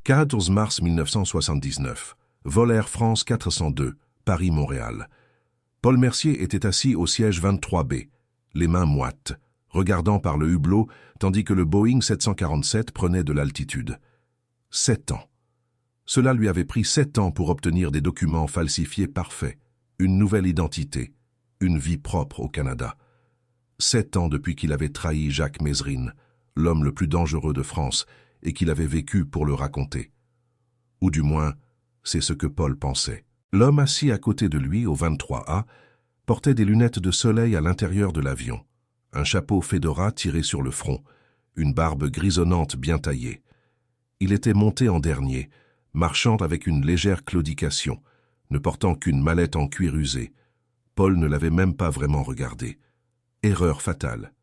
14 mars 1979. Vol Air France 402, Paris-Montréal. Paul Mercier était assis au siège 23B, les mains moites, regardant par le hublot, tandis que le Boeing 747 prenait de l'altitude. 7 ans. Cela lui avait pris 7 ans pour obtenir des documents falsifiés parfaits, une nouvelle identité, une vie propre au Canada. 7 ans depuis qu'il avait trahi Jacques Mézerine, l'homme le plus dangereux de France, et qu'il avait vécu pour le raconter. Ou du moins, c'est ce que Paul pensait. L'homme assis à côté de lui, au 23A, portait des lunettes de soleil à l'intérieur de l'avion, un chapeau fedora tiré sur le front, une barbe grisonnante bien taillée. Il était monté en dernier, marchant avec une légère claudication, ne portant qu'une mallette en cuir usé. Paul ne l'avait même pas vraiment regardé. Erreur fatale.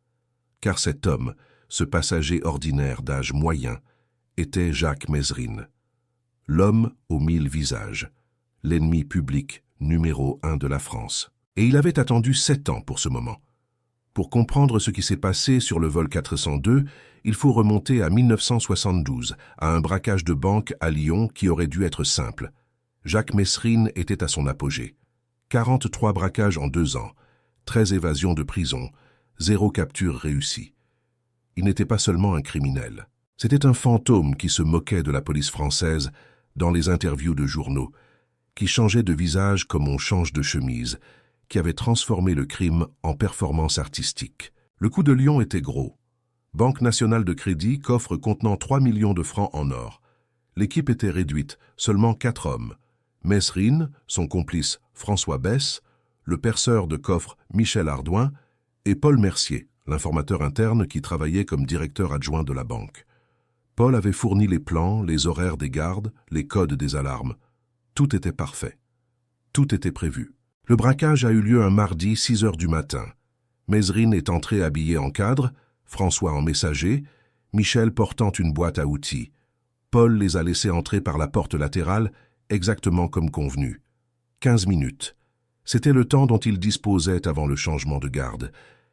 Car cet homme, ce passager ordinaire d'âge moyen, était Jacques Mézerine. L'homme aux 1000 visages, l'ennemi public numéro 1 de la France. Et il avait attendu 7 ans pour ce moment. Pour comprendre ce qui s'est passé sur le vol 402, il faut remonter à 1972, à un braquage de banque à Lyon qui aurait dû être simple. Jacques Mézerine était à son apogée. 43 braquages en 2 ans, 13 évasions de prison, 0 capture réussie. Il n'était pas seulement un criminel. C'était un fantôme qui se moquait de la police française dans les interviews de journaux, qui changeait de visage comme on change de chemise, qui avait transformé le crime en performance artistique. Le coup de Lyon était gros. Banque nationale de crédit, coffre contenant 3 millions de francs en or. L'équipe était réduite, seulement 4 hommes. Mézerine, son complice François Besse, le perceur de coffre Michel Ardouin et Paul Mercier, l'informateur interne qui travaillait comme directeur adjoint de la banque. Paul avait fourni les plans, les horaires des gardes, les codes des alarmes. Tout était parfait. Tout était prévu. Le braquage a eu lieu un mardi, 6 heures du matin. Mézerine est entré habillé en cadre, François en messager, Michel portant une boîte à outils. Paul les a laissés entrer par la porte latérale, exactement comme convenu. 15 minutes. C'était le temps dont il disposait avant le changement de garde.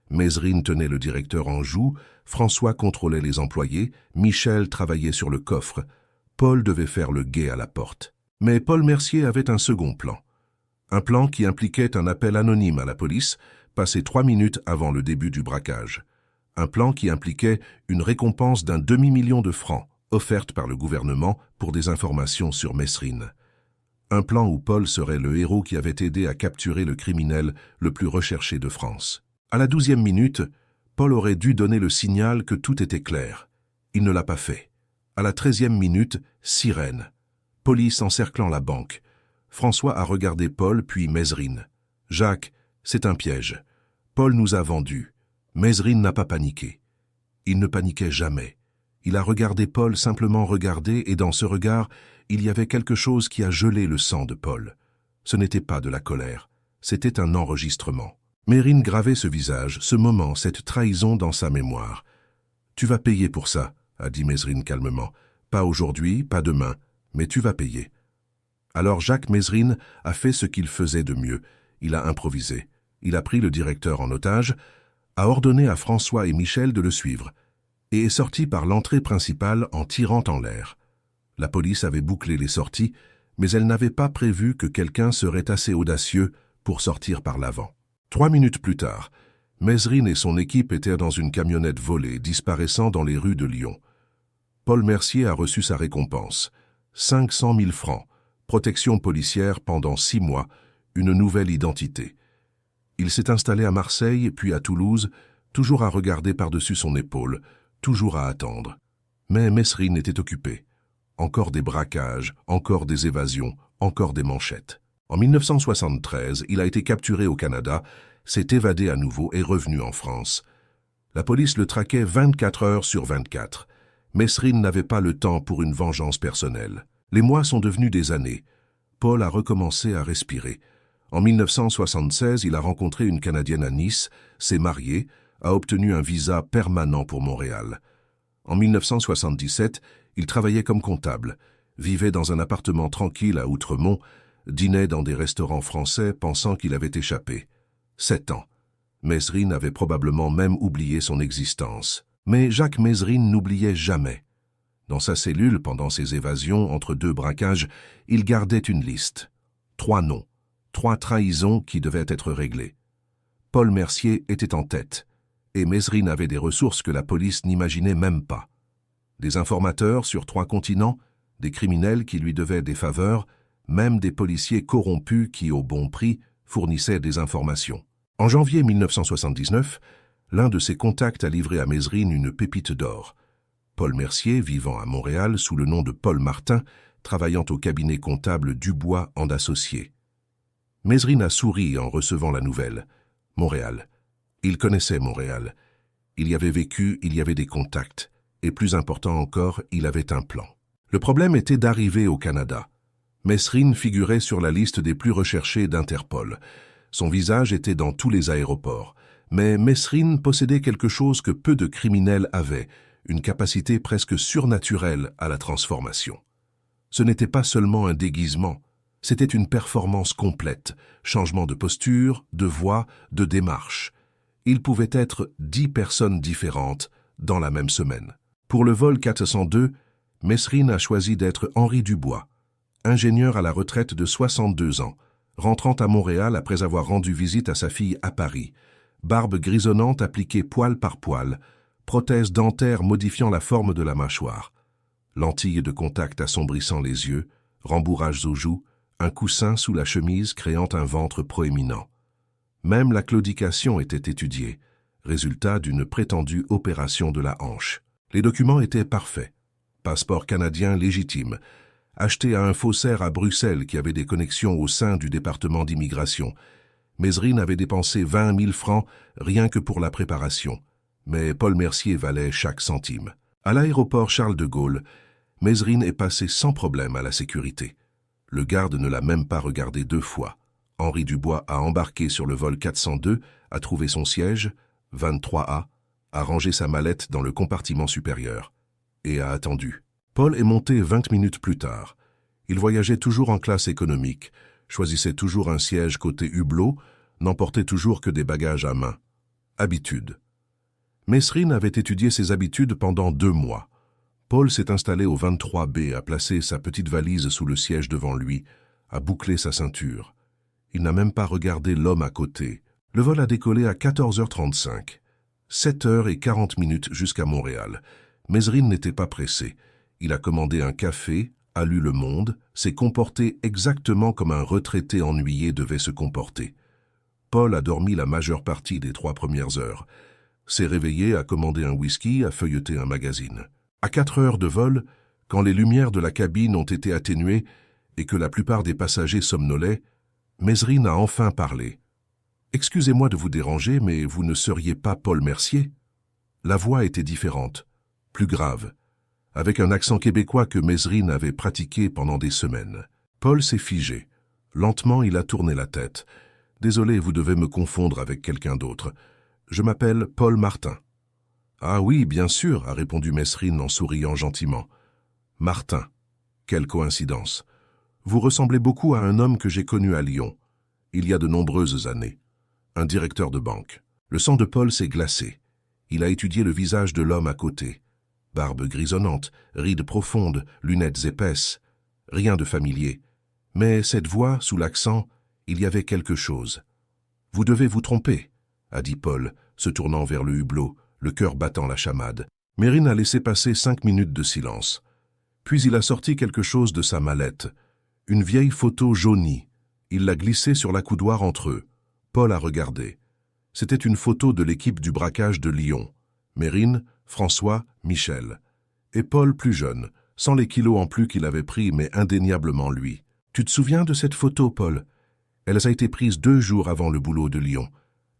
Mézerine tenait le directeur en joue, François contrôlait les employés, Michel travaillait sur le coffre. Paul devait faire le guet à la porte. Mais Paul Mercier avait un second plan. Un plan qui impliquait un appel anonyme à la police, passé 3 minutes avant le début du braquage. Un plan qui impliquait une récompense d'1 demi-million de francs, offerte par le gouvernement pour des informations sur Mézerine. Un plan où Paul serait le héros qui avait aidé à capturer le criminel le plus recherché de France. À la 12e minute, Paul aurait dû donner le signal que tout était clair. Il ne l'a pas fait. À la 13e minute, sirène. Police encerclant la banque. François a regardé Paul puis Mézerine. « Jacques, c'est un piège. Paul nous a vendus. Mézerine n'a pas paniqué. Il ne paniquait jamais. Il a regardé Paul simplement regarder et dans ce regard, il y avait quelque chose qui a gelé le sang de Paul. Ce n'était pas de la colère. C'était un enregistrement. Mézerine gravait ce visage, ce moment, cette trahison dans sa mémoire. « Tu vas payer pour ça, » a dit Mézerine calmement. « Pas aujourd'hui, pas demain, mais tu vas payer. » Alors Jacques Mézerine a fait ce qu'il faisait de mieux. Il a improvisé. Il a pris le directeur en otage, a ordonné à François et Michel de le suivre, et est sorti par l'entrée principale en tirant en l'air. La police avait bouclé les sorties, mais elle n'avait pas prévu que quelqu'un serait assez audacieux pour sortir par l'avant. 3 minutes plus tard, Mézerine et son équipe étaient dans une camionnette volée, disparaissant dans les rues de Lyon. Paul Mercier a reçu sa récompense. 500 000 francs, protection policière pendant 6 mois, une nouvelle identité. Il s'est installé à Marseille, puis à Toulouse, toujours à regarder par-dessus son épaule, toujours à attendre. Mais Mézerine était occupé. Encore des braquages, encore des évasions, encore des manchettes. En 1973, il a été capturé au Canada, s'est évadé à nouveau et revenu en France. La police le traquait 24 heures sur 24. Mézerine n'avait pas le temps pour une vengeance personnelle. Les mois sont devenus des années. Paul a recommencé à respirer. En 1976, il a rencontré une Canadienne à Nice, s'est marié, a obtenu un visa permanent pour Montréal. En 1977, il travaillait comme comptable, vivait dans un appartement tranquille à Outremont, dînait dans des restaurants français pensant qu'il avait échappé. 7 ans. Mézerine avait probablement même oublié son existence. Mais Jacques Mézerine n'oubliait jamais. Dans sa cellule, pendant ses évasions entre 2 braquages, il gardait une liste. 3 noms, 3 trahisons qui devaient être réglées. Paul Mercier était en tête, et Mesrine avait des ressources que la police n'imaginait même pas. Des informateurs sur 3 continents, des criminels qui lui devaient des faveurs, même des policiers corrompus qui, au bon prix, fournissaient des informations. En janvier 1979, l'un de ses contacts a livré à Mesrine une pépite d'or. Paul Mercier, vivant à Montréal sous le nom de Paul Martin, travaillant au cabinet comptable Dubois & Associés. Mesrine a souri en recevant la nouvelle. Montréal. Il connaissait Montréal. Il y avait vécu, il y avait des contacts. Et plus important encore, il avait un plan. Le problème était d'arriver au Canada. Mesrine figurait sur la liste des plus recherchés d'Interpol. Son visage était dans tous les aéroports. Mais Mesrine possédait quelque chose que peu de criminels avaient, une capacité presque surnaturelle à la transformation. Ce n'était pas seulement un déguisement, c'était une performance complète, changement de posture, de voix, de démarche. Il pouvait être 10 personnes différentes dans la même semaine. Pour le vol 402, Mesrine a choisi d'être Henri Dubois, ingénieur à la retraite de 62 ans, rentrant à Montréal après avoir rendu visite à sa fille à Paris. Barbe grisonnante appliquée poil par poil, prothèse dentaire modifiant la forme de la mâchoire, lentilles de contact assombrissant les yeux, rembourrages aux joues, un coussin sous la chemise créant un ventre proéminent. Même la claudication était étudiée, résultat d'une prétendue opération de la hanche. Les documents étaient parfaits. Passeport canadien légitime, acheté à un faussaire à Bruxelles qui avait des connexions au sein du département d'immigration. Mesrine avait dépensé 20 000 francs rien que pour la préparation, mais Paul Mercier valait chaque centime. À l'aéroport Charles de Gaulle, Mesrine est passé sans problème à la sécurité. Le garde ne l'a même pas regardé 2 fois. Henri Dubois a embarqué sur le vol 402, a trouvé son siège, 23A, a rangé sa mallette dans le compartiment supérieur et a attendu. Paul est monté 20 minutes plus tard. Il voyageait toujours en classe économique, choisissait toujours un siège côté hublot, n'emportait toujours que des bagages à main. Habitude. Mesrine avait étudié ses habitudes pendant 2 mois. Paul s'est installé au 23B, a placé sa petite valise sous le siège devant lui, a bouclé sa ceinture. Il n'a même pas regardé l'homme à côté. Le vol a décollé à 14h35. 7h40 jusqu'à Montréal. Mesrine n'était pas pressé. Il a commandé un café, a lu Le Monde, s'est comporté exactement comme un retraité ennuyé devait se comporter. Paul a dormi la majeure partie des 3 premières heures. S'est réveillé, a commandé un whisky, a feuilleté un magazine. À 4 heures de vol, quand les lumières de la cabine ont été atténuées et que la plupart des passagers somnolaient, Mesrine a enfin parlé. « Excusez-moi de vous déranger, mais vous ne seriez pas Paul Mercier ?» La voix était différente, plus grave, avec un accent québécois que Mesrine avait pratiqué pendant des semaines. Paul s'est figé. Lentement, il a tourné la tête. « Désolé, vous devez me confondre avec quelqu'un d'autre. Je m'appelle Paul Martin. » « Ah oui, bien sûr, » a répondu Mesrine en souriant gentiment. « Martin. Quelle coïncidence. Vous ressemblez beaucoup à un homme que j'ai connu à Lyon, il y a de nombreuses années. Un directeur de banque. » Le sang de Paul s'est glacé. Il a étudié le visage de l'homme à côté. Barbe grisonnante, rides profondes, lunettes épaisses. Rien de familier. Mais cette voix, sous l'accent, il y avait quelque chose. « Vous devez vous tromper, » a dit Paul, se tournant vers le hublot, le cœur battant la chamade. Mesrine a laissé passer 5 minutes de silence. Puis il a sorti quelque chose de sa mallette. Une vieille photo jaunie. Il l'a glissée sur l'accoudoir entre eux. Paul a regardé. C'était une photo de l'équipe du braquage de Lyon. Mesrine, François, Michel. Et Paul plus jeune, sans les kilos en plus qu'il avait pris, mais indéniablement lui. « Tu te souviens de cette photo, Paul? Elle a été prise 2 jours avant le boulot de Lyon,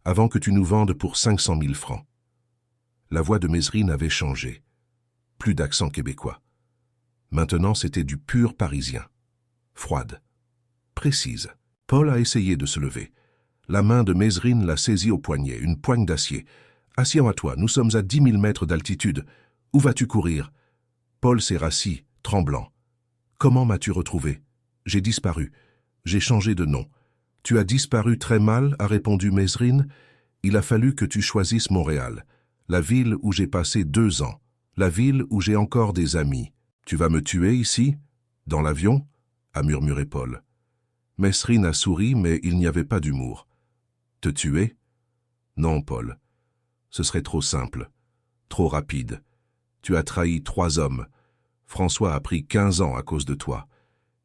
avant que tu nous vendes pour 500 000 francs. » La voix de Mesrine avait changé. Plus d'accent québécois. Maintenant, c'était du pur parisien. Froide. Précise. Paul a essayé de se lever. La main de Mesrine l'a saisi au poignet, une poigne d'acier. « Assieds-toi, nous sommes à 10 000 mètres d'altitude. Où vas-tu courir ?» Paul s'est rassis, tremblant. « Comment m'as-tu retrouvé ? J'ai disparu. J'ai changé de nom. Tu as disparu très mal, a répondu Mesrine. Il a fallu que tu choisisses Montréal. La ville où j'ai passé 2 ans, la ville où j'ai encore des amis. Tu vas me tuer ici, dans l'avion ?» a murmuré Paul. Mesrine a souri, mais il n'y avait pas d'humour. « Te tuer ? Non, Paul. Ce serait trop simple, trop rapide. Tu as trahi 3 hommes. François a pris 15 ans à cause de toi.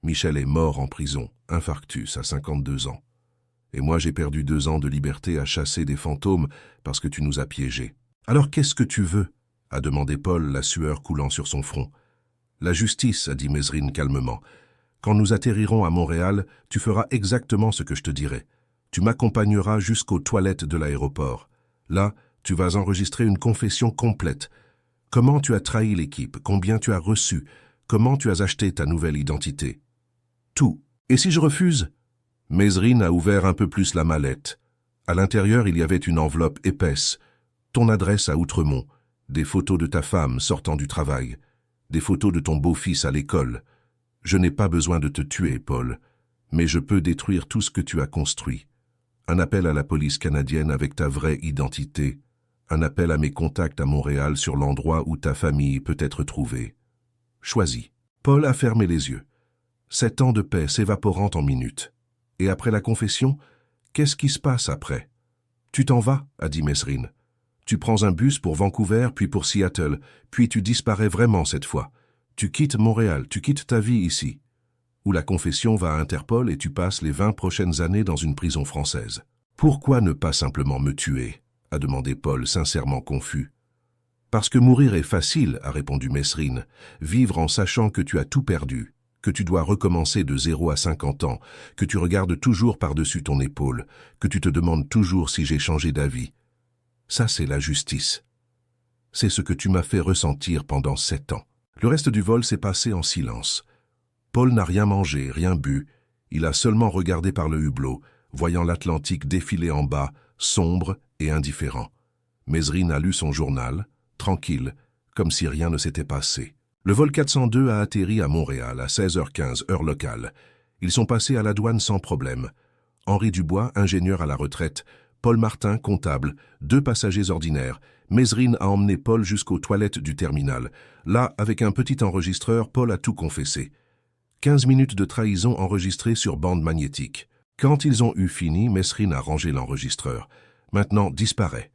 Michel est mort en prison, infarctus, à 52 ans. Et moi j'ai perdu 2 ans de liberté à chasser des fantômes parce que tu nous as piégés. Alors qu'est-ce que tu veux ?» a demandé Paul, la sueur coulant sur son front. « La justice, » a dit Mesrine calmement. « Quand nous atterrirons à Montréal, tu feras exactement ce que je te dirai. Tu m'accompagneras jusqu'aux toilettes de l'aéroport. Là, tu vas enregistrer une confession complète. Comment tu as trahi l'équipe, combien tu as reçu, comment tu as acheté ta nouvelle identité. Tout. Et si je refuse ?» Mesrine a ouvert un peu plus la mallette. À l'intérieur, il y avait une enveloppe épaisse. Ton adresse à Outremont, des photos de ta femme sortant du travail, des photos de ton beau-fils à l'école. Je n'ai pas besoin de te tuer, Paul, mais je peux détruire tout ce que tu as construit. Un appel à la police canadienne avec ta vraie identité. Un appel à mes contacts à Montréal sur l'endroit où ta famille peut être trouvée. Choisis. Paul a fermé les yeux. 7 ans de paix s'évaporant en minutes. Et après la confession, qu'est-ce qui se passe après? Tu t'en vas, a dit Mesrine. Tu prends un bus pour Vancouver, puis pour Seattle, puis tu disparais vraiment cette fois. Tu quittes Montréal, tu quittes ta vie ici. Ou la confession va à Interpol et tu passes les 20 prochaines années dans une prison française. Pourquoi ne pas simplement me tuer? A demandé Paul, sincèrement confus. Parce que mourir est facile, a répondu Mesrine. Vivre en sachant que tu as tout perdu, que tu dois recommencer de 0 à 50 ans, que tu regardes toujours par-dessus ton épaule, que tu te demandes toujours si j'ai changé d'avis. Ça, c'est la justice. C'est ce que tu m'as fait ressentir pendant 7 ans. Le reste du vol s'est passé en silence. Paul n'a rien mangé, rien bu. Il a seulement regardé par le hublot, voyant l'Atlantique défiler en bas, sombre et indifférent. Mesrine a lu son journal, tranquille, comme si rien ne s'était passé. Le vol 402 a atterri à Montréal à 16h15, heure locale. Ils sont passés à la douane sans problème. Henri Dubois, ingénieur à la retraite, Paul Martin, comptable, 2 passagers ordinaires. Mesrine a emmené Paul jusqu'aux toilettes du terminal. Là, avec un petit enregistreur, Paul a tout confessé. 15 minutes de trahison enregistrées sur bande magnétique. Quand ils ont eu fini, Mesrine a rangé l'enregistreur. Maintenant, disparais.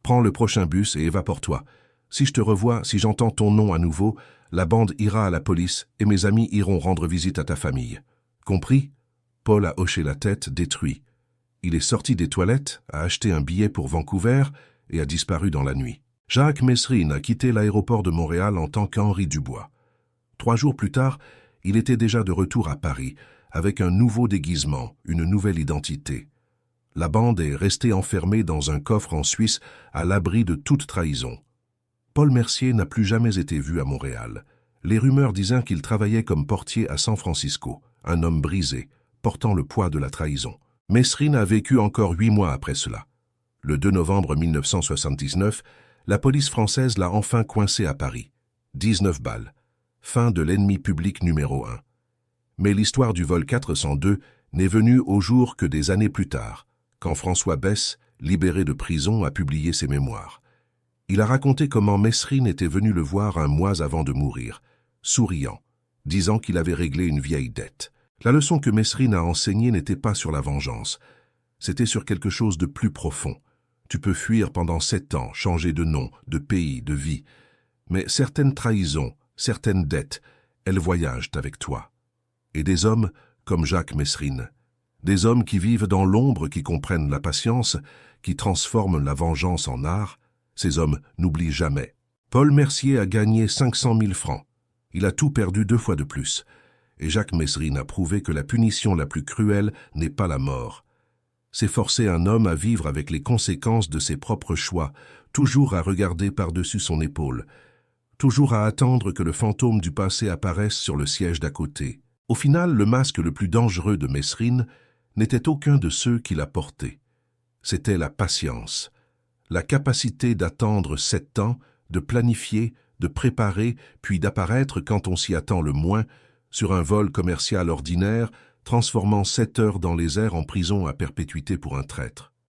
Prends le prochain bus et évapore-toi. Si je te revois, si j'entends ton nom à nouveau, la bande ira à la police et mes amis iront rendre visite à ta famille. Compris? Paul a hoché la tête, détruit. Il est sorti des toilettes, a acheté un billet pour Vancouver et a disparu dans la nuit. Jacques Mesrine a quitté l'aéroport de Montréal en tant qu'Henri Dubois. 3 jours plus tard, il était déjà de retour à Paris, avec un nouveau déguisement, une nouvelle identité. La bande est restée enfermée dans un coffre en Suisse, à l'abri de toute trahison. Paul Mercier n'a plus jamais été vu à Montréal. Les rumeurs disaient qu'il travaillait comme portier à San Francisco, un homme brisé, portant le poids de la trahison. Mesrine a vécu encore 8 mois après cela. Le 2 novembre 1979, la police française l'a enfin coincé à Paris. 19 balles. Fin de l'ennemi public numéro 1. Mais l'histoire du vol 402 n'est venue au jour que des années plus tard, quand François Besse, libéré de prison, a publié ses mémoires. Il a raconté comment Mesrine était venu le voir un mois avant de mourir, souriant, disant qu'il avait réglé une vieille dette. La leçon que Mesrine a enseignée n'était pas sur la vengeance, c'était sur quelque chose de plus profond. Tu peux fuir pendant 7 ans, changer de nom, de pays, de vie, mais certaines trahisons, certaines dettes, elles voyagent avec toi. Et des hommes comme Jacques Mesrine, des hommes qui vivent dans l'ombre, qui comprennent la patience, qui transforment la vengeance en art, ces hommes n'oublient jamais. Paul Mercier a gagné 500 000 francs. Il a tout perdu 2 fois de plus. Et Jacques Mesrine a prouvé que la punition la plus cruelle n'est pas la mort. C'est forcer un homme à vivre avec les conséquences de ses propres choix, toujours à regarder par-dessus son épaule, toujours à attendre que le fantôme du passé apparaisse sur le siège d'à côté. Au final, le masque le plus dangereux de Mesrine n'était aucun de ceux qu'il a portés. C'était la patience, la capacité d'attendre 7 ans, de planifier, de préparer, puis d'apparaître quand on s'y attend le moins, sur un vol commercial ordinaire, transformant 7 heures dans les airs en prison à perpétuité pour un traître.